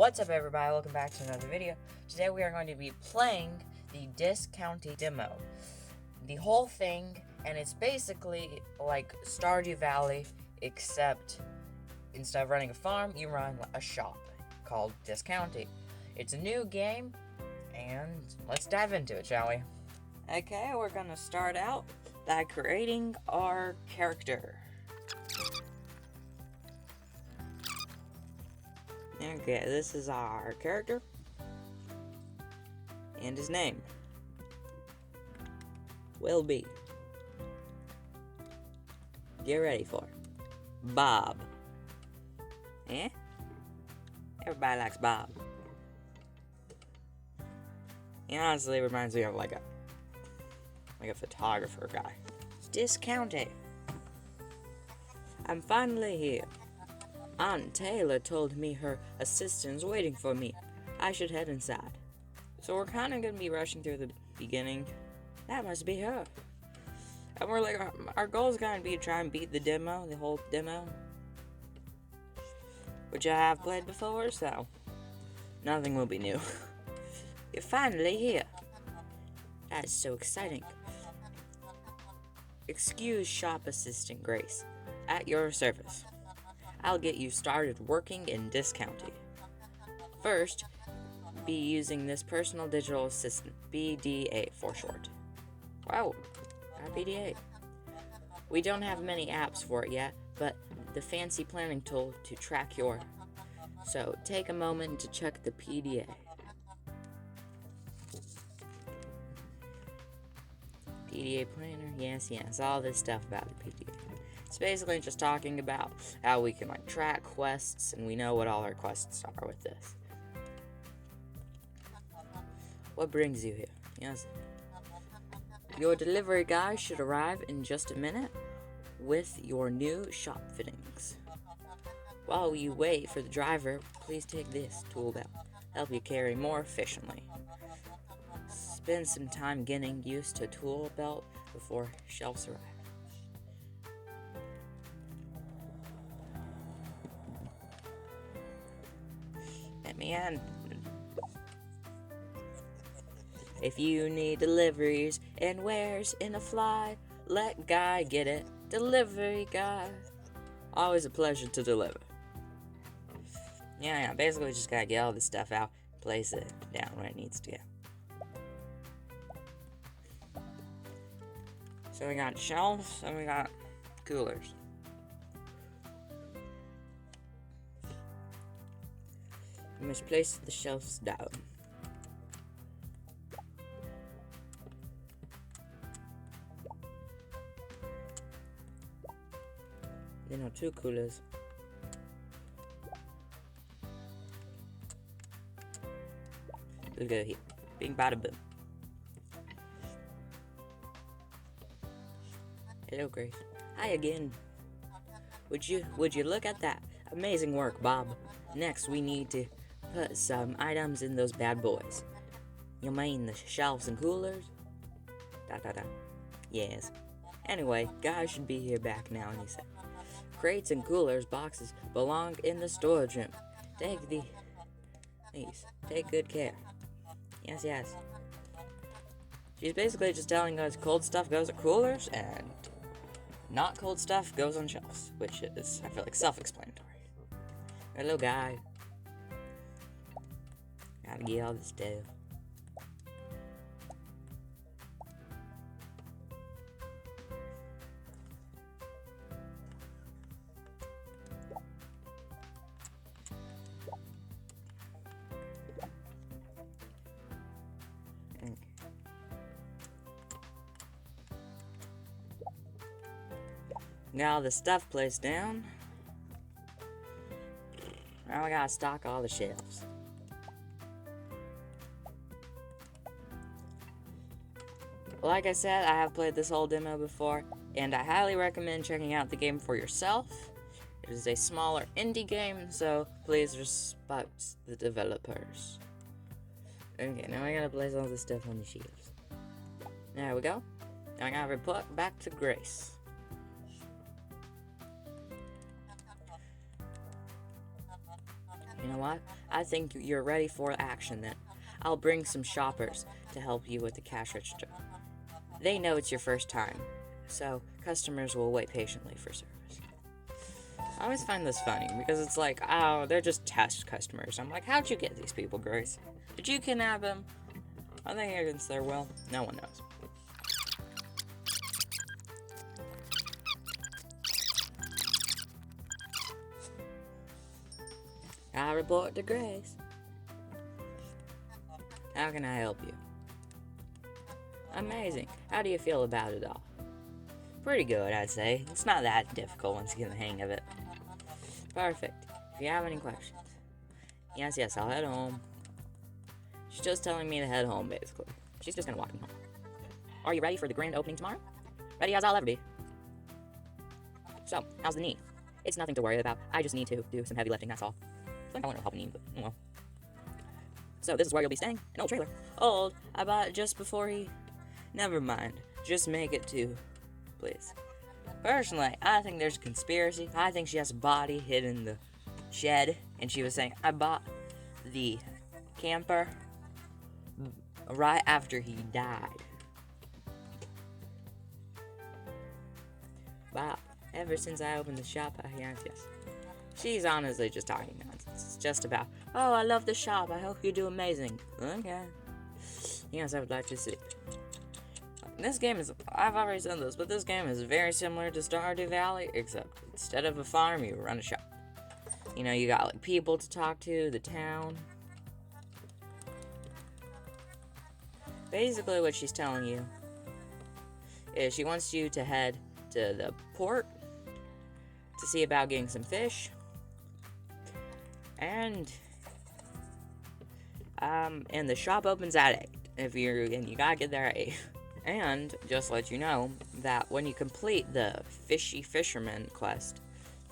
What's up, everybody? Welcome back to another video. Today we are going to be playing the Disc County demo. The whole thing, and it's basically like Stardew Valley, except instead of running a farm, you run a shop called Disc County. It's a new game, and let's dive into it, shall we? Okay, we're gonna start out by creating our character. Okay, this is our character, and his name will be, get ready for it, Bob. Eh? Everybody likes Bob. He honestly reminds me of like a photographer guy. It's Disc County. I'm finally here. Aunt Taylor told me her assistant's waiting for me. I should head inside. So we're kind of going to be rushing through the beginning. That must be her. And we're like, our goal is going to be to try and beat the whole demo. Which I have played before, so nothing will be new. You're finally here. That is so exciting. Excuse shop assistant Grace. At your service. I'll get you started working in Disc County. First, be using this personal digital assistant, PDA for short. Wow, PDA. We don't have many apps for it yet, but the fancy planning tool to track your. So take a moment to check the PDA. PDA planner, yes, all this stuff about the PDA. It's basically just talking about how we can track quests, and we know what all our quests are with this. What brings you here? Yes. Your delivery guy should arrive in just a minute with your new shop fittings. While you wait for the driver, please take this tool belt. Help you carry more efficiently. Spend some time getting used to a tool belt before shelves arrive. Man, if you need deliveries and wares in a fly, let Guy get it. Delivery guy. Always a pleasure to deliver. Yeah, basically just gotta get all this stuff out, place it down where it needs to go. So we got shelves and we got coolers. You must place the shelves down. Then our two coolers. We'll go here. Bing bada boom. Hello, Grace. Hi again. Would you look at that? Amazing work, Bob. Next, we need to put some items in those bad boys. You mean the shelves and coolers? Yes. Anyway, Guy should be here back now, and he said, crates and coolers boxes belong in the storage room. Take good care. Yes. She's basically just telling us cold stuff goes at coolers, and not cold stuff goes on shelves, which is, I feel like, self-explanatory. Hello, Guy. Gotta get all this stuff. Got all the stuff placed down. Now we gotta stock all the shelves. Like I said, I have played this whole demo before, and I highly recommend checking out the game for yourself. It is a smaller indie game, so please respect the developers. Okay, now I gotta place all this stuff on the shelves. There we go. Now I gotta report back to Grace. You know what? I think you're ready for action then. I'll bring some shoppers to help you with the cash register. They know it's your first time, so customers will wait patiently for service. I always find this funny because it's like, oh, they're just test customers. I'm like, how'd you get these people, Grace? Did you kidnap them? Are they against their will? No one knows. I report to Grace. How can I help you? Amazing. How do you feel about it all? Pretty good, I'd say. It's not that difficult once you get the hang of it. Perfect. If you have any questions. Yes, I'll head home. She's just telling me to head home, basically. She's just gonna walk me home. Are you ready for the grand opening tomorrow? Ready as I'll ever be. So, how's the knee? It's nothing to worry about. I just need to do some heavy lifting, that's all. I think I want to help me, but well. So, this is where you'll be staying. An old trailer. Old. I bought it just before he... Never mind. Just make it 2, please. Personally, I think there's a conspiracy. I think she has a body hid in the shed, and she was saying, I bought the camper right after he died. Wow. Ever since I opened the shop, yes. She's honestly just talking nonsense. It's just about, oh, I love the shop. I hope you do amazing. Okay. Yes, I would like to see. This game is, I've already said this, but this game is very similar to Stardew Valley, except instead of a farm, you run a shop. You know, you got like people to talk to, the town. Basically what she's telling you is she wants you to head to the port to see about getting some fish. And the shop opens at 8. You gotta get there at 8. And just let you know that when you complete the fisherman quest,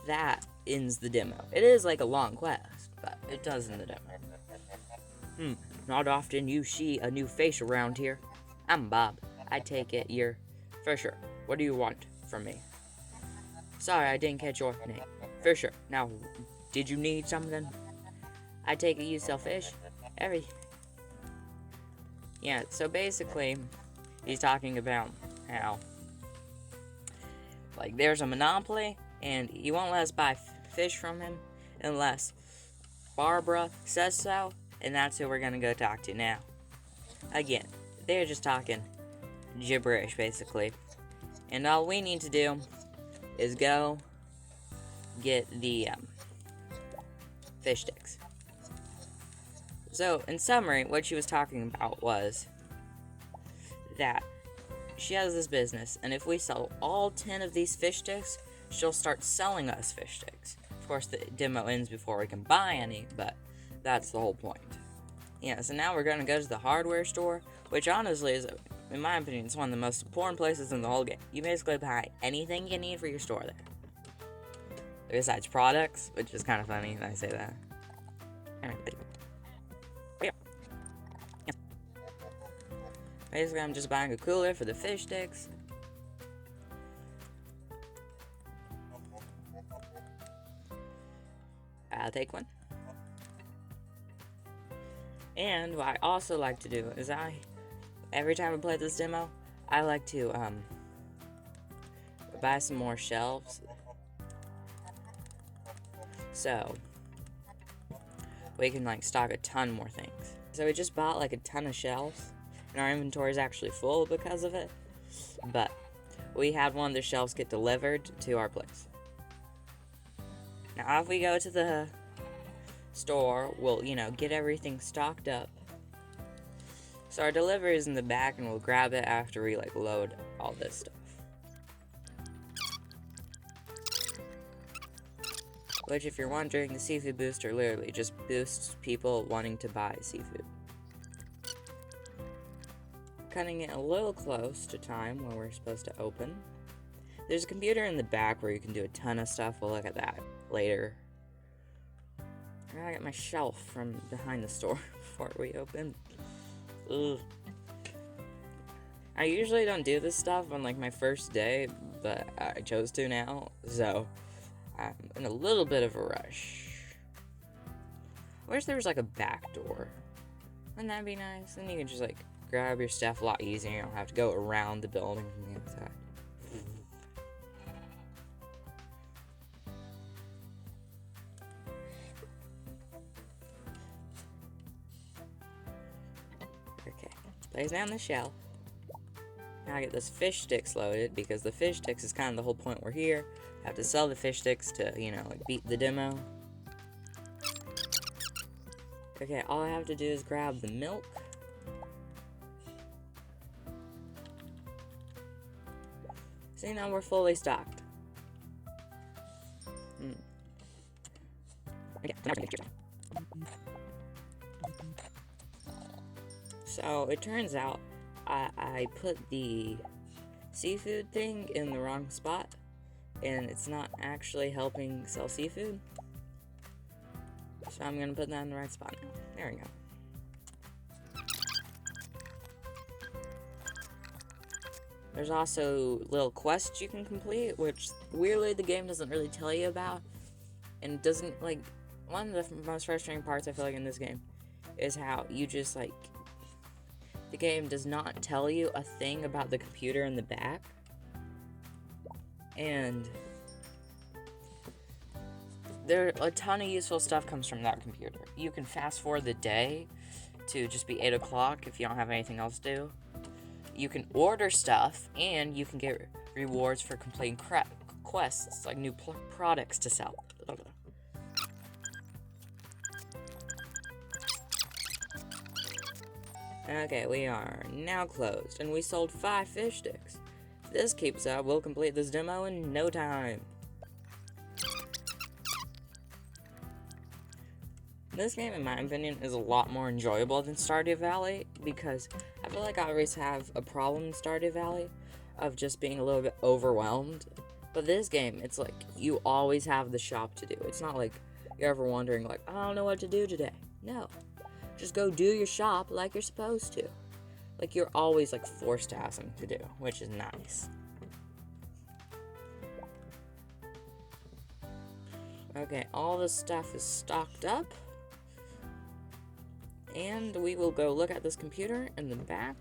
that ends the demo. It is like a long quest, but it does end the demo. Not often you see a new face around here. I'm Bob. I take it you're Fisher. What do you want from me? Sorry, I didn't catch your name. Fisher. Now, did you need something? I take it you sell fish? Yeah, so basically, he's talking about how, like, there's a monopoly, and he won't let us buy fish from him unless Barbara says so, and that's who we're gonna go talk to now. Again, they're just talking gibberish, basically. And all we need to do is go get the fish sticks. So, in summary, what she was talking about was that she has this business, and if we sell all 10 of these fish sticks, she'll start selling us fish sticks. Of course, the demo ends before we can buy any, but that's the whole point. Yeah, so now we're going to go to the hardware store, which honestly is, in my opinion, it's one of the most important places in the whole game. You basically buy anything you need for your store there. Besides products, which is kind of funny that I say that. Basically, I'm just buying a cooler for the fish sticks. I'll take one. And what I also like to do is every time I play this demo, I like to buy some more shelves. So we can like stock a ton more things. So we just bought like a ton of shelves, and our inventory is actually full because of it. But we had one of the shelves get delivered to our place. Now if we go to the store, we'll, get everything stocked up. So our delivery is in the back, and we'll grab it after we load all this stuff. Which, if you're wondering, the seafood booster literally just boosts people wanting to buy seafood. Cutting it a little close to time when we're supposed to open. There's a computer in the back where you can do a ton of stuff. We'll look at that later. I gotta get my shelf from behind the store before we open. Ugh. I usually don't do this stuff on my first day, but I chose to now, so I'm in a little bit of a rush. I wish there was like a back door. Wouldn't that be nice? Then you can just like grab your stuff a lot easier. You don't have to go around the building from the inside. Okay, place down the shell. Now I get this fish sticks loaded, because the fish sticks is kind of the whole point we're here. I have to sell the fish sticks to, you know, like beat the demo. Okay, all I have to do is grab the milk. See, now we're fully stocked. Okay, so it turns out I put the seafood thing in the wrong spot, and it's not actually helping sell seafood. So I'm gonna put that in the right spot now. There we go. There's also little quests you can complete, which weirdly the game doesn't really tell you about. And it doesn't, like, one of the most frustrating parts I feel like in this game is how you just, like, the game does not tell you a thing about the computer in the back. And there a ton of useful stuff comes from that computer. You can fast forward the day to just be 8 o'clock if you don't have anything else to do. You can order stuff, and you can get rewards for completing quests, like new products to sell. Okay, we are now closed, and we sold 5 fish sticks. If this keeps up, we'll complete this demo in no time. This game, in my opinion, is a lot more enjoyable than Stardew Valley, because I feel like I always have a problem in Stardew Valley of just being a little bit overwhelmed. But this game, it's like you always have the shop to do. It's not like you're ever wondering, like, I don't know what to do today. No. Just go do your shop like you're supposed to. Like, you're always, like, forced to have something to do, which is nice. Okay, all the stuff is stocked up. And we will go look at this computer in the back.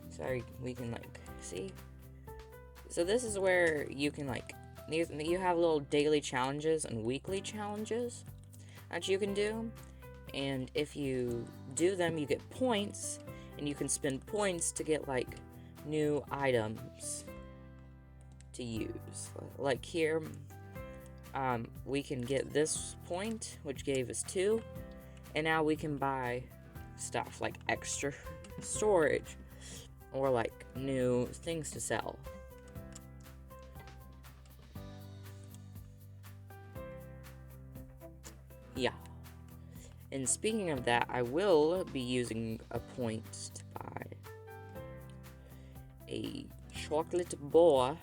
So we can, like, see. So this is where you can, like, you have little daily challenges and weekly challenges that you can do. And if you do them, you get points, and you can spend points to get, like, new items to use. Like here, we can get this point, which gave us 2, and now we can buy stuff like extra storage or, like, new things to sell. Yeah. And speaking of that, I will be using a point to buy a chocolate bar,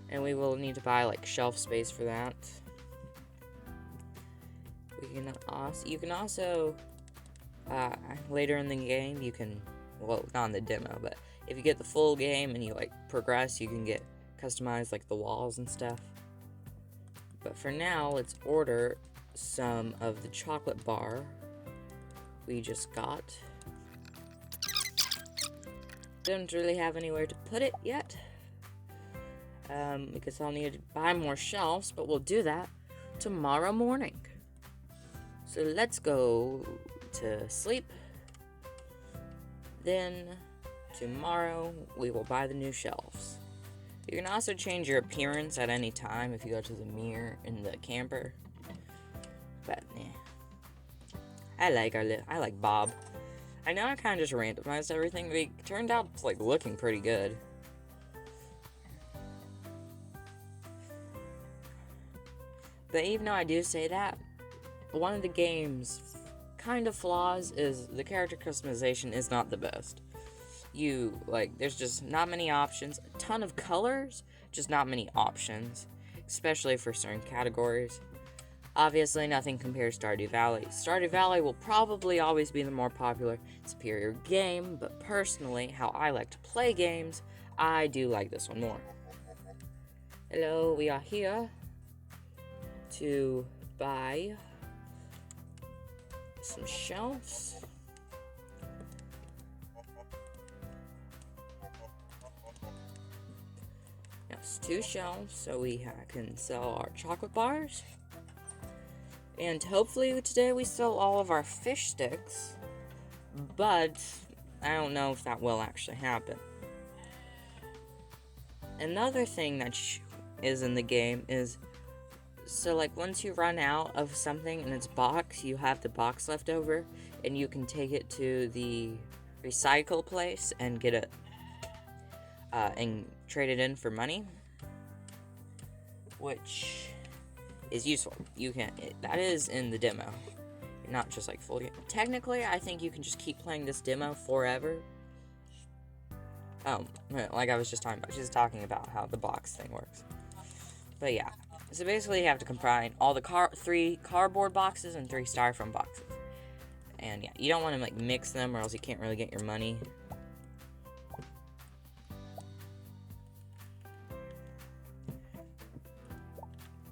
and we will need to buy, like, shelf space for that. You can also, later in the game, you can, well, not in the demo, but if you get the full game and you, like, progress, you can get customized, like, the walls and stuff. But for now, let's order some of the chocolate bar we just got. Don't really have anywhere to put it yet, because I'll need to buy more shelves, but we'll do that tomorrow morning. So let's go to sleep. Then tomorrow we will buy the new shelves. You can also change your appearance at any time if you go to the mirror in the camper. But yeah, I like Bob. I know I kind of just randomized everything, but it turned out it's, like, looking pretty good. But even though I do say that, one of the game's kind of flaws is the character customization is not the best. There's just not many options. A ton of colors, just not many options, especially for certain categories. Obviously, nothing compares to Stardew Valley. Stardew Valley will probably always be the more popular, superior game, but personally, how I like to play games, I do like this one more. Hello, we are here to buy some shelves. Yes, 2 shelves so we can sell our chocolate bars. And hopefully today we sell all of our fish sticks. But I don't know if that will actually happen. Another thing that is in the game is, so like once you run out of something in its box, you have the box left over, and you can take it to the recycle place and get it and trade it in for money, which is useful. That is in the demo, not just like full game. Technically, I think you can just keep playing this demo forever. Like I was just talking about how the box thing works. But yeah, so basically you have to combine all the 3 cardboard boxes and 3 styrofoam boxes. And yeah, you don't want to like mix them or else you can't really get your money.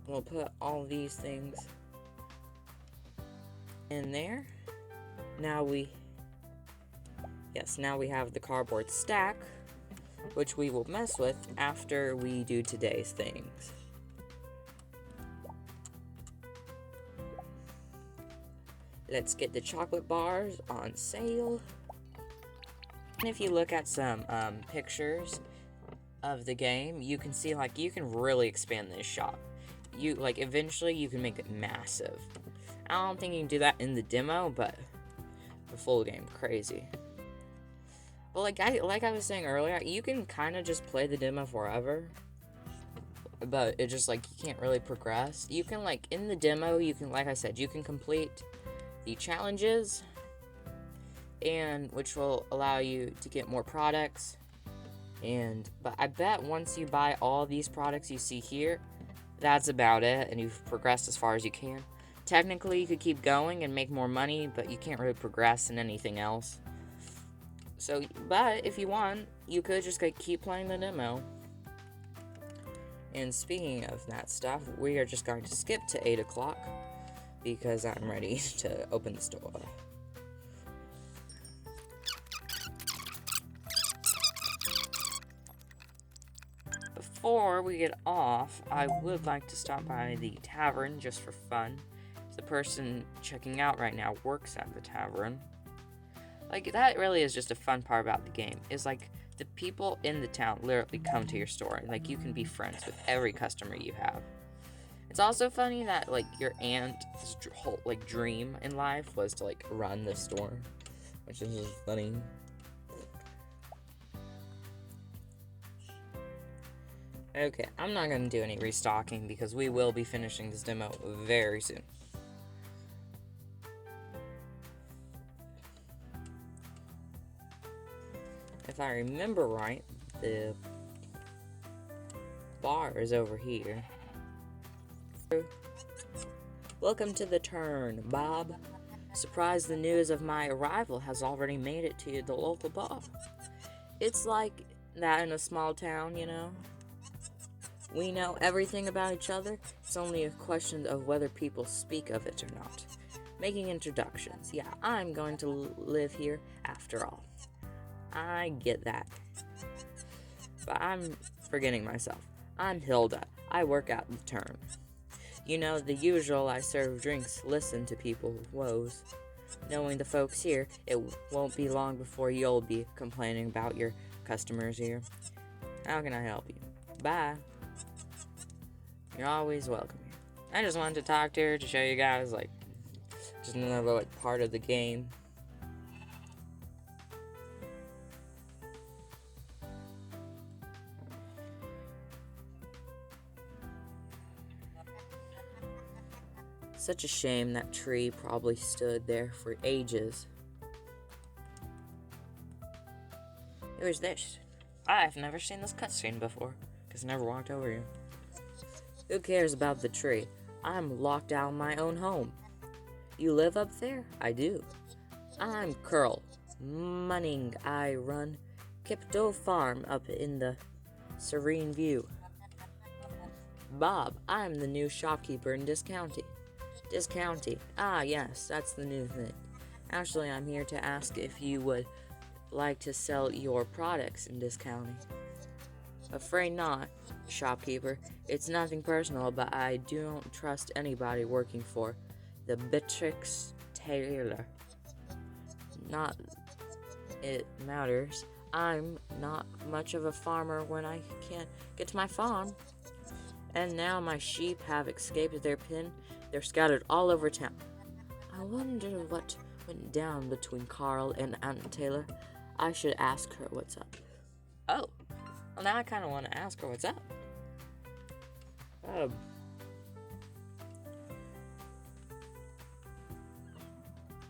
We'll put all these things in there. Now we have the cardboard stack, which we will mess with after we do today's things. Let's get the chocolate bars on sale. And if you look at some pictures of the game, you can see like you can really expand this shop. Eventually you can make it massive. I don't think you can do that in the demo, but the full game, crazy. But like I was saying earlier, you can kind of just play the demo forever. But it just like you can't really progress. You can in the demo, you can, like I said, you can complete the challenges, and which will allow you to get more products. But I bet once you buy all these products you see here, that's about it, and you've progressed as far as you can. Technically, you could keep going and make more money, but you can't really progress in anything else. So, but if you want, you could just keep playing the demo. And speaking of that stuff, we are just going to skip to 8 o'clock because I'm ready to open the store. Before we get off, I would like to stop by the tavern just for fun. The person checking out right now works at the tavern. That really is just a fun part about the game, is the people in the town literally come to your store. You can be friends with every customer you have. It's also funny that your aunt's whole dream in life was to run the store, which is just funny. Okay, I'm not going to do any restocking because we will be finishing this demo very soon. If I remember right, the bar is over here. Welcome to the turn, Bob. Surprised the news of my arrival has already made it to the local bar. It's like that in a small town, you know? We know everything about each other. It's only a question of whether people speak of it or not. Making introductions. Yeah, I'm going to live here after all. I get that. But I'm forgetting myself. I'm Hilda. I work at the turn. You know, the usual, I serve drinks, listen to people's woes. Knowing the folks here, it won't be long before you'll be complaining about your customers here. How can I help you? Bye. You're always welcome here. I just wanted to talk to her to show you guys, just another, part of the game. Such a shame that tree probably stood there for ages. Who is this? I've never seen this cutscene before, because I never walked over here. Who cares about the tree? I'm locked out in my own home. You live up there? I do. I'm Curl. Munning I run Kipto Farm up in the Serene View. Bob, I'm the new shopkeeper in this county. Discounty. Ah, yes, that's the new thing. Actually, I'm here to ask if you would like to sell your products in discounting. Afraid not, shopkeeper. It's nothing personal, but I don't trust anybody working for the Beatrix Taylor. Not it matters. I'm not much of a farmer when I can't get to my farm. And now my sheep have escaped their pen. They're scattered all over town. I wonder what went down between Carl and Aunt Taylor. I should ask her what's up. Oh, well, now I kind of want to ask her what's up.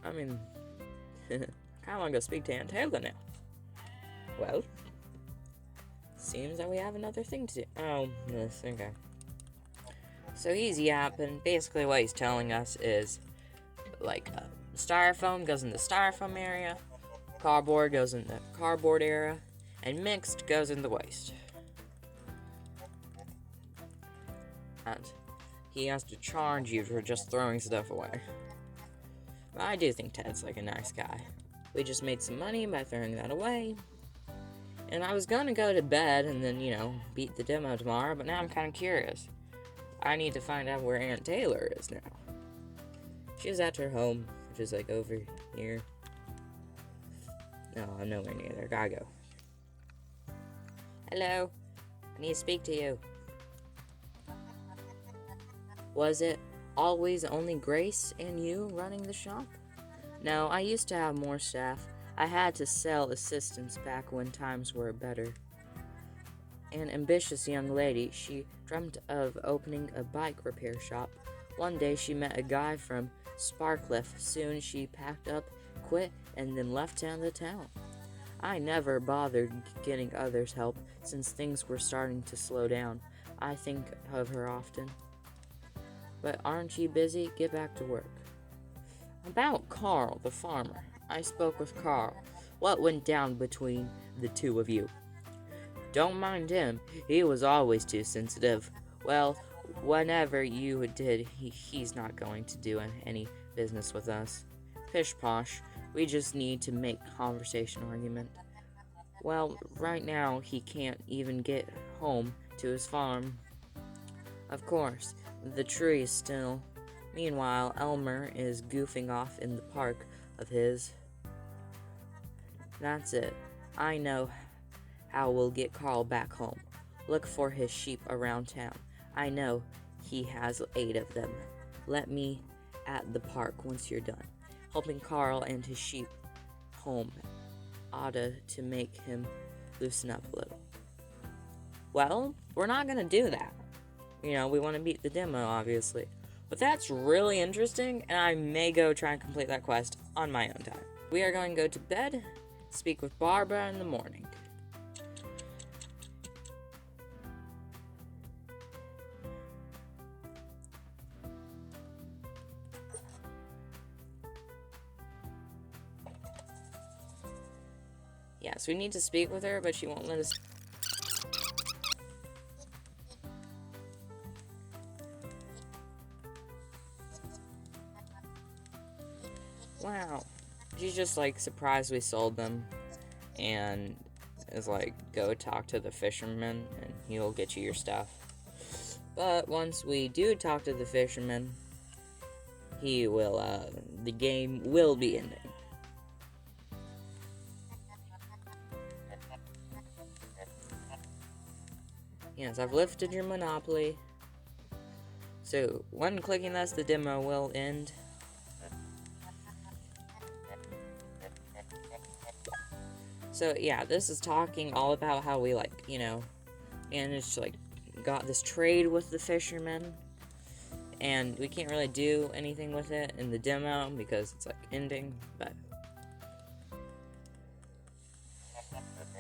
I mean, I kind of want to go speak to Aunt Taylor now. Well, seems that we have another thing to do. Oh, this, okay. So he's yapping. Basically what he's telling us is, like, styrofoam goes in the styrofoam area, cardboard goes in the cardboard area, and mixed goes in the waste. And he has to charge you for just throwing stuff away. But I do think Ted's like a nice guy. We just made some money by throwing that away. And I was gonna go to bed and then, beat the demo tomorrow, but now I'm kind of curious. I need to find out where Aunt Taylor is now. She's at her home, which is like over here. No, I'm nowhere near there. Gotta go. Hello. I need to speak to you. Was it always only Grace and you running the shop? No, I used to have more staff. I had to sell assistants back when times were better. An ambitious young lady, she dreamt of opening a bike repair shop. One day she met a guy from Sparkliff. Soon she packed up, quit, and then left the town. I never bothered getting others' help since things were starting to slow down. I think of her often. But aren't you busy? Get back to work. About Carl, the farmer. I spoke with Carl. What went down between the two of you? Don't mind him. He was always too sensitive. Well, whenever you did, he's not going to do any business with us. Pish posh. We just need to make conversation argument. Well, right now he can't even get home to his farm. Of course, the tree is still. Meanwhile, Elmer is goofing off in the park of his. That's it. I know how we'll get Carl back home. Look for his sheep around town. I know he has 8 of them. Let me at the park once you're done. Helping Carl and his sheep home oughta to make him loosen up a little. Well, we're not gonna do that. We want to beat the demo, obviously. But that's really interesting, and I may go try and complete that quest on my own time. We are going to go to bed, speak with Barbara in the morning. Yes, we need to speak with her, but she won't let us. Wow. She's just surprised we sold them and is go talk to the fisherman and he'll get you your stuff. But once we do talk to the fisherman, he will, the game will be ending. Yes, I've lifted your monopoly. So, when clicking this, the demo will end. So, yeah, this is talking all about how we, managed to, got this trade with the fishermen. And we can't really do anything with it in the demo because it's, ending, but...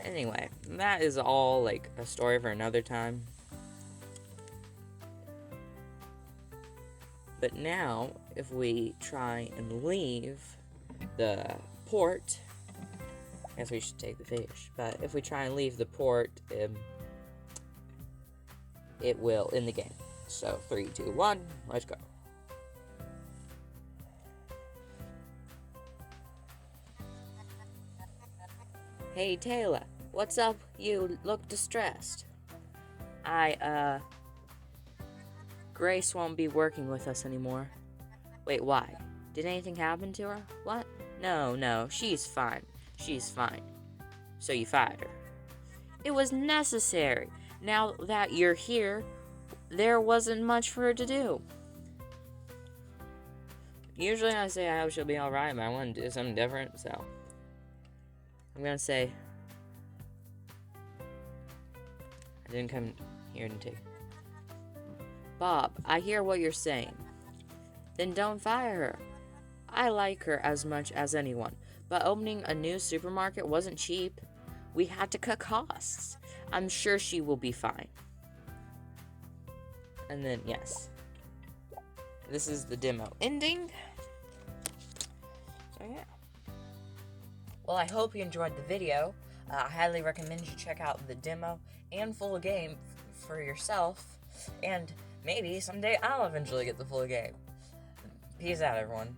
Anyway, that is all, a story for another time. But now, if we try and leave the port... I guess we should take the fish. But if we try and leave the port, it will end the game. So, 3, 2, 1, let's go. Hey, Taylor, what's up? You look distressed. Grace won't be working with us anymore. Wait, why? Did anything happen to her? What? No, she's fine. She's fine. So you fired her. It was necessary. Now that you're here, there wasn't much for her to do. Usually I say I hope she'll be alright, but I want to do something different, so I'm gonna say I didn't come here to take. Bob, I hear what you're saying. Then don't fire her. I like her as much as anyone, but opening a new supermarket wasn't cheap. We had to cut costs. I'm sure she will be fine. And then, yes. This is the demo ending. So, yeah. Well, I hope you enjoyed the video. I highly recommend you check out the demo and full game for yourself. And maybe someday I'll eventually get the full game. Peace out, everyone.